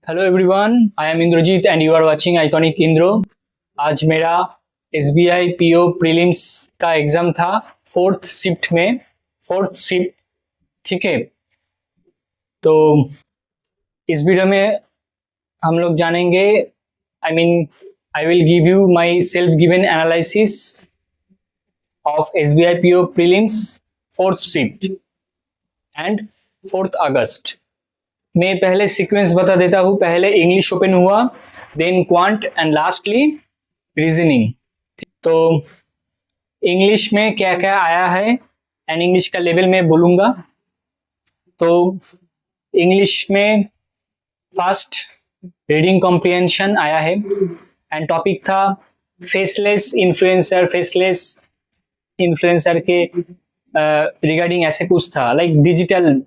Hello everyone, I am Indrajit and you are watching iconic Indro. आज मेरा SBI PO prelims का exam था fourth shift. ठीक है, तो इस वीडियो में हम लोग जानेंगे, I will give you my self given analysis of SBI PO prelims fourth shift and 4 August. मैं पहले सीक्वेंस बता देता हूँ। पहले इंग्लिश ओपन हुआ, then quant and lastly reasoning. तो इंग्लिश में क्या क्या आया है एंड इंग्लिश का लेवल मैं बोलूंगा। तो इंग्लिश में फर्स्ट रीडिंग कॉम्प्रिहेंशन आया है एंड टॉपिक था फेसलेस इन्फ्लुएंसर के रिगार्डिंग ऐसे कुछ था, like digital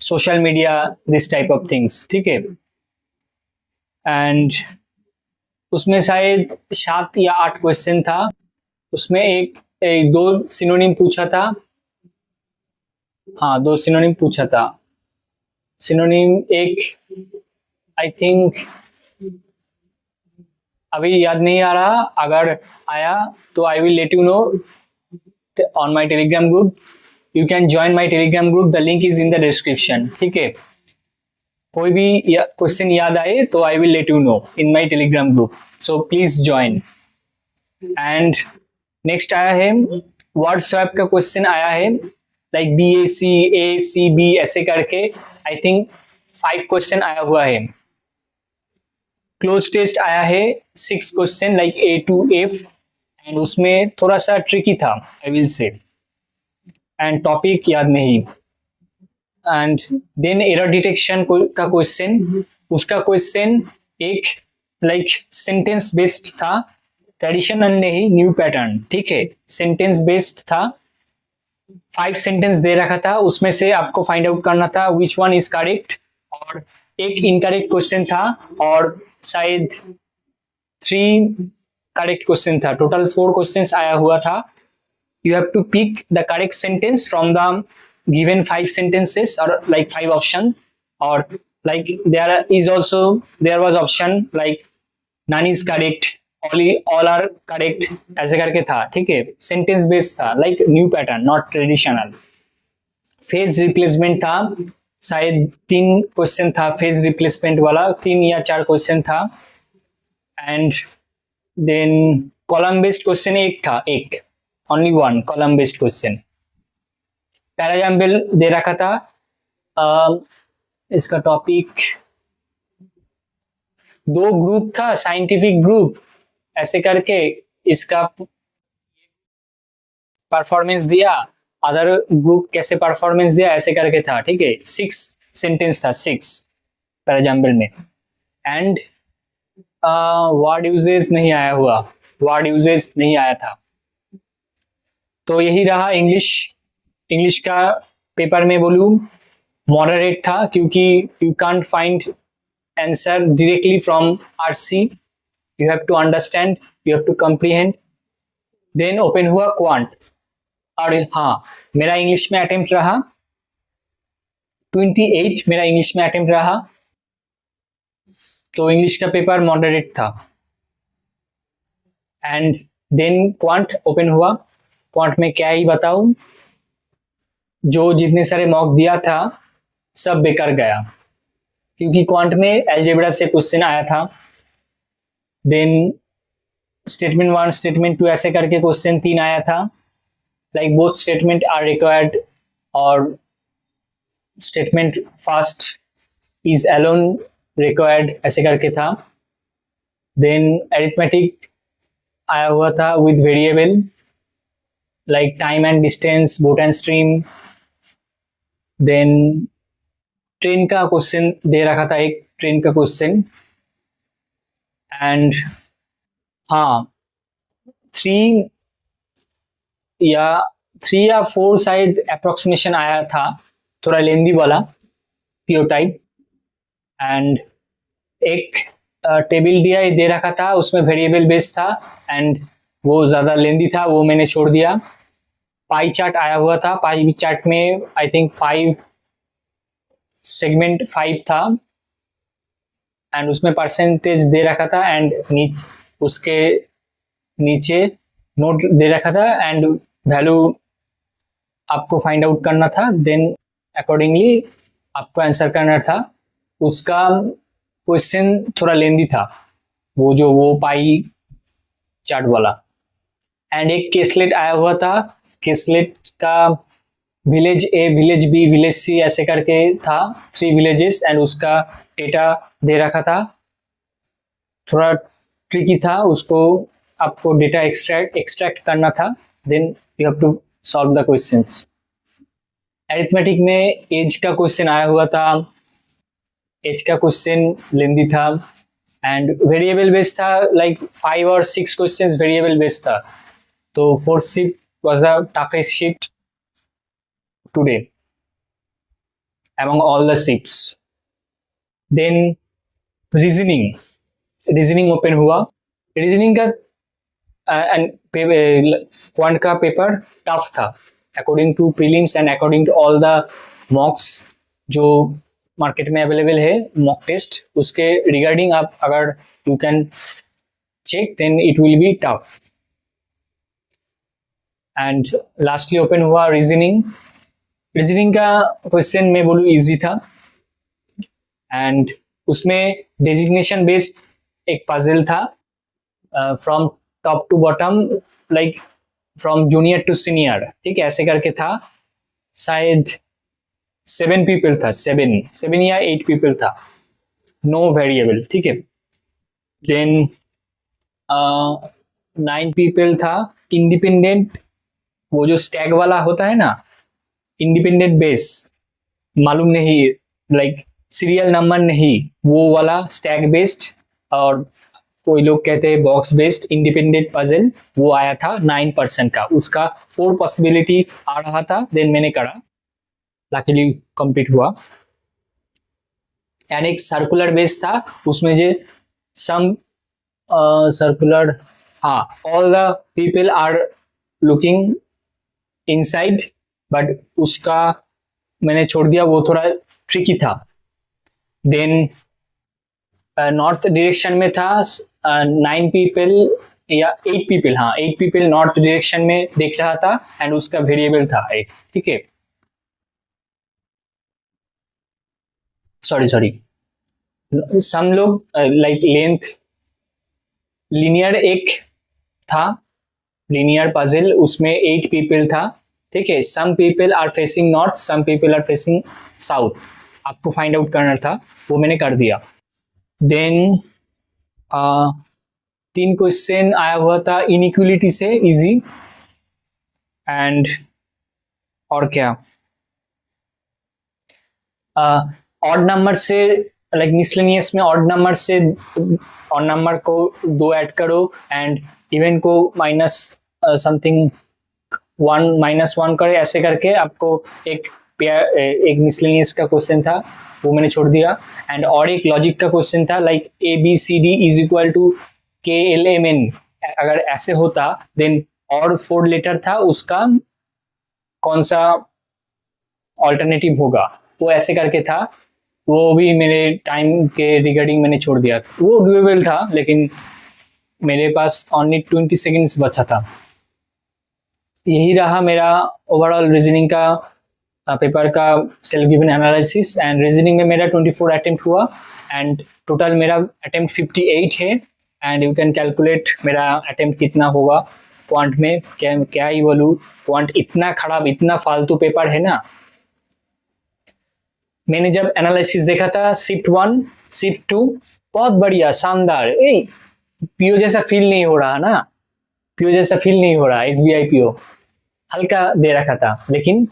social media, this type of things. ठीक है, एंड उसमें शायद 7 या 8 क्वेश्चन था। उसमें दो सिनोनिम पूछा था। हाँ, 2 सिनोनिम पूछा था। सिनोनिम एक आई थिंक अभी याद नहीं आ रहा, अगर आया तो I will let you know on my Telegram group. You can join my Telegram group, the link is in the description. ठीक है, कोई भी क्वेश्चन याद आए तो I will let you know in my Telegram group, so please join. And next आया है word swap का क्वेश्चन आया है, लाइक BAC ऐसे करके आई थिंक 5 क्वेश्चन आया हुआ है। क्लोज टेस्ट आया है 6 question, like A to F, and उसमें थोड़ा सा ट्रिकी था I will say, and topic याद नहीं। एंड देन एरर डिटेक्शन का क्वेश्चन, उसका क्वेश्चन एक लाइक सेंटेंस बेस्ड था, ट्रेडिशनल नहीं, न्यू पैटर्न। ठीक है, सेंटेंस बेस्ड था, 5 सेंटेंस दे रखा था, उसमें से आपको फाइंड आउट करना था विच वन इज करेक्ट, और एक इनकरेक्ट क्वेश्चन था और शायद 3 करेक्ट क्वेश्चन था। टोटल 4 क्वेश्चन आया हुआ था। You have to pick the correct sentence from the given 5 sentences, or like 5 option, or like there was option like none is correct, all are correct, ऐसे करके था। ठीक है, सेंटेंस बेस्ड था, like new pattern, not traditional. Phase replacement था, शायद 3 question था phase replacement वाला, 3 या 4 क्वेश्चन था। And then column based question एक था, only 1 column based question. Parajumble दे रखा था, इसका टॉपिक 2 ग्रुप था, साइंटिफिक ग्रुप ऐसे करके इसका परफॉर्मेंस दिया, अदर ग्रुप कैसे परफॉर्मेंस दिया ऐसे करके था। ठीक है, 6 सेंटेंस था, 6 पैराजैम्बल में। एंड वर्ड यूजेज नहीं आया था। तो यही रहा इंग्लिश का पेपर में बोलूं मॉडरेट था, क्योंकि you can't find answer directly from RC, you have to understand, you have to comprehend. Then open हुआ क्वांट, और हाँ, मेरा इंग्लिश में अटेम्प्ट रहा 28, मेरा इंग्लिश में अटेम्प्ट रहा। तो इंग्लिश का पेपर मॉडरेट था। एंड देन क्वांट ओपन हुआ। क्वांट में क्या ही बताऊं, जो जितने सारे मॉक दिया था सब बेकार गया, क्योंकि क्वांट में अलजेब्रा से क्वेश्चन आया था। देन स्टेटमेंट 1 स्टेटमेंट 2 ऐसे करके क्वेश्चन 3 आया था, like both statement are required, और statement first is alone required ऐसे करके था। देन अरिथमेटिक आया हुआ था with variable, like time and distance, boat and stream। then train का क्वेश्चन दे रखा था, एक ट्रेन का क्वेश्चन। एंड हाँ, 3 या 4 शायद अप्रोक्सीमेशन आया था, थोड़ा लेंदी वाला पीओ टाइप। एंड एक टेबल दे रखा था, उसमें वेरिएबल बेस्ड था, एंड वो ज्यादा लेंदी था, वो मैंने छोड़ दिया। पाई चार्ट आया हुआ था, पाई चार्ट में आई थिंक 5 सेगमेंट 5 था, एंड उसमें परसेंटेज दे रखा था एंड उसके नीचे नोट दे रखा था एंड वैल्यू आपको फाइंड आउट करना था, देन अकॉर्डिंगली आपको आंसर करना था। उसका क्वेश्चन थोड़ा लेंदी था, वो पाई चार्ट वाला। एंड एक केसलेट आया हुआ था, केसलेट का विलेज ए, विलेज बी, विलेज सी ऐसे करके था, 3 विलेजेस एंड उसका डेटा दे रखा था। थोड़ा ट्रिकी था, उसको आपको डेटा एक्सट्रैक्ट करना था, then you have to solve the questions. Arithmetic में एज का क्वेश्चन आया हुआ था, एज का क्वेश्चन लेंदी था एंड वेरिएबल बेस्ड था, लाइक 5 और 6 क्वेश्चंस वेरिएबल बेस्ड था। तो 4th shift was the toughest shift today among all the shifts. Then reasoning open हुआ। रीजनिंग का एंड क्वांट का पेपर टफ था according to prelims and according to all the mocks जो market में available है, mock test, उसके regarding आप अगर you can check then it will be tough. And lastly open हुआ रीजनिंग का क्वेश्चन मैं बोलूँ इजी था एंड उसमें डेजिग्नेशन बेस्ड एक पजल था, from top to bottom, like from junior to senior, ठीक है, ऐसे करके था। शायद 7 पीपल था, 7 या 8 पीपल था, नो वेरिएबल, ठीक है। देन 9 पीपल था इंडिपेंडेंट, वो जो स्टैग वाला होता है ना, इंडिपेंडेंट बेस, मालूम नहीं, लाइक सीरियल नंबर नहीं, वो वाला स्टैग बेस्ड, और कोई लोग कहते हैं बॉक्स बेस्ड इंडिपेंडेंट पजल, वो आया था 9% का। उसका 4 पॉसिबिलिटी आ रहा था, देन मैंने करा, लकीली कंप्लीट हुआ। एंड एक सर्कुलर बेस था, उसमें जो सम सर्कुलर, हाँ, all the people are looking inside, but उसका मैंने छोड़ दिया, वो थोड़ा ट्रिकी था। देन नॉर्थ डायरेक्शन में था, 9 पीपल या 8 पीपल, हाँ 8 पीपल नॉर्थ डायरेक्शन में देख रहा था एंड उसका वेरिएबल था 8, ठीक है। सॉरी सम लोग लाइक लेंथ लीनियर एक था, लीनियर पजल, उसमें 8 पीपल था, ठीक है। Some people are facing north, some people are facing south, आपको फाइंड आउट करना था, वो मैंने कर दिया। देन 3 क्वेश्चन आया हुआ था इनइक्वलिटी से, इजी, एंड और क्या, ऑड नंबर से, लाइक मिसलेनियस में ऑड नंबर से ऑड नंबर को 2 ऐड करो एंड इवन को माइनस समथिंग 1 करे, ऐसे करके आपको एक मिसलेनियस का क्वेश्चन था, वो मैंने छोड़ दिया। एंड और एक लॉजिक का क्वेश्चन था, like ABCD is equal to KLMN, अगर ऐसे होता देन और 4 लेटर था, उसका कौन सा ऑल्टरनेटिव होगा, वो ऐसे करके था। वो भी मेरे टाइम के रिगार्डिंग मैंने छोड़ दिया, वो डुएबल था, लेकिन मेरे पास ओनली 20 सेकेंड्स बचा था। यही रहा मेरा ओवरऑल रीजनिंग का पेपर का self given analysis. And reasoning में मेरा 24 अटेम्प्ट हुआ एंड टोटल मेरा अटेम्प्ट 58 है। एंड यू कैन कैलकुलेट मेरा अटेम्प्ट कितना होगा क्वांट में, क्या ही बोलूँ, क्वांट इतना खराब, इतना फालतू पेपर है ना। मैंने जब एनालिसिस देखा था, शिफ्ट 1 शिफ्ट 2 बहुत बढ़िया, शानदार, पीओ जैसा फील नहीं हो रहा ना, पीओ जैसा फील नहीं हो रहा, SBI पीओ हल्का दे रखा था। लेकिन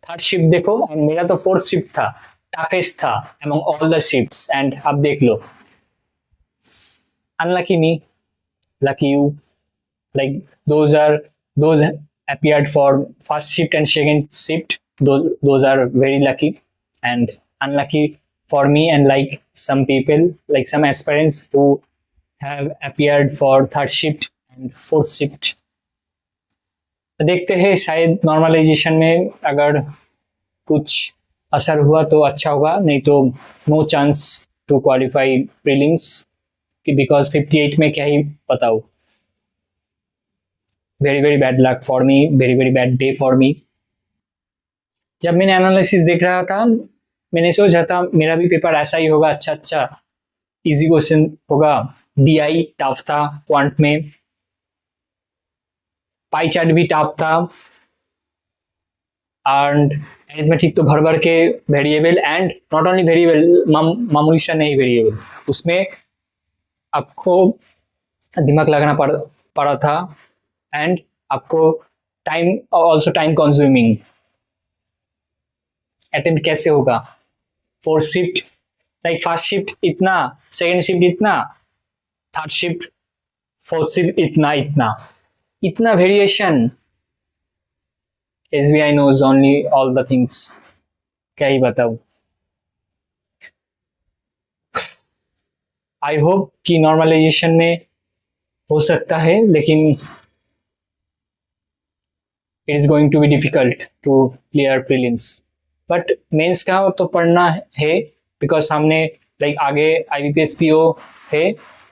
थर्ड शिफ्ट देखो, मेरा तो 4th शिफ्ट था, टफेस्ट था among all the shifts, and अब देख लो, unlucky me, lucky you, like those appeared for first shift and second shift, those are very lucky, and unlucky for me, and like some people, like some aspirants who have appeared for third shift and 4th shift। देखते हैं, शायद normalisation में अगर कुछ असर हुआ तो अच्छा होगा, नहीं तो no chance to qualify prelims, because 58 में क्या ही बताओ. Very very bad luck for me, very very bad day for me. जब मैंने एनालिसिस देख रहा था मैंने सोचा था मेरा भी पेपर ऐसा ही होगा, अच्छा अच्छा इजी क्वेश्चन होगा. DI टफ था क्वांट में, पाई चार्ट भी टफ था, एंड अरिथमेटिक तो भर भर के variable, and not only variable, मामूली सा नहीं वेरिएबल, उसमें आपको दिमाग लगाना पड़ा था, एंड आपको time also time consuming. Attempt कैसे होगा, 4 शिफ्ट, लाइक फर्स्ट शिफ्ट इतना, सेकेंड शिफ्ट इतना, थर्ड शिफ्ट, फोर्थ शिफ्ट इतना इतना इतना variation. SBI knows only all the things. क्या ही बताऊं. आई होप कि नॉर्मलाइजेशन में हो सकता है, लेकिन it is going to be difficult to clear prelims. But mains का तो पढ़ना है, बिकॉज हमने लाइक आगे IBPS PO है,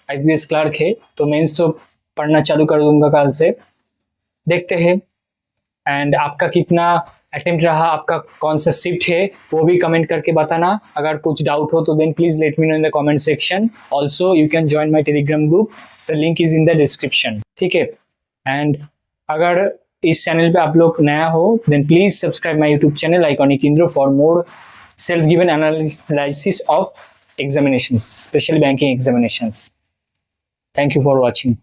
IBPS क्लर्क है, तो मेंस तो पढ़ना चालू कर दूंगा कल से. देखते हैं. एंड आपका कितना अटेम्प्ट रहा, आपका कौन सा शिफ्ट है, वो भी कमेंट करके बताना. अगर कुछ डाउट हो तो then please let me know in the comment section. Also you can join my Telegram group, the link is in the description. ठीक है. एंड अगर इस चैनल पे आप लोग नया हो then please subscribe my YouTube channel iconic Indro for more self given analysis of examinations, especially banking examinations. Thank you for watching.